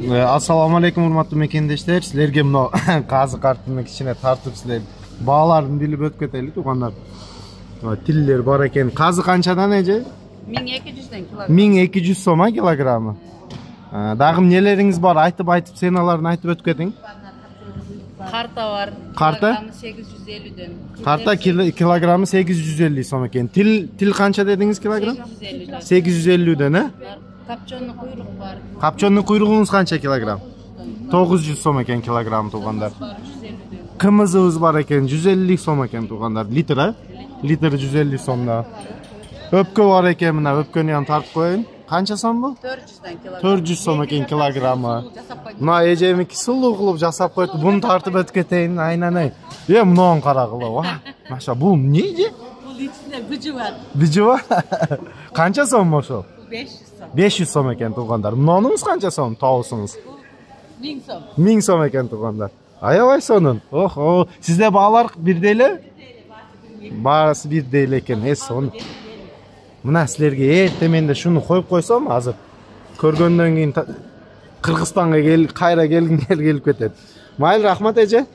Assalamu alaikum урматтуу мекендештер. Силерге мына казы карттын ичине тартып силер бааларын билип өтүп кетели туугандар. Тиллер бар экен. Казы канчадан эже? 1200 килограмм. 1200 сом килограммы. Дагы эмнелериңиз бар? Айтып ценаларын айтып өтүп кетиң. Карта бар. Карта? 850'den. Карта килограммы 850 сом экен. Тил канча дедиңиз килограмм? 850'den. 850'den, э? Капчонlu kuyruk var. Капчондун куйругуңуз канча килограмм? 900 сом экен килограмм туугандар. Кымызыбыз бар экен 150 сом экен туугандар. Литр, э? Литр 150 сомда. Өпкө бар экен, мына өпкөнү ham тартып коеюн. Канча сом бул? 400'den килограмм. 400 сом экен килограммы. Мына эжемики сулуу кылып жасап койду. Буну тартып өтүп кетейин, айнанай. Мунун карагыла. Маша, бул эмне же? Бул ичинде быжы бар. Быжы бар? Канча сом ошо? 500 сом. 500 сом экен туугандар. Мунунуз канча сом табысыңыз? 1000 сом. 1000 сом экен туугандар. Аябай сонун. Охо, сизде баалар бирдей эле? Баасы бирдей эле экен. Сонун. Мына силерге эртеменде шуну коюп койсом, азыр көргөндөн кийин Кыргызстанга кайра келгиңер келип кетет. Майыл, рахмат эже.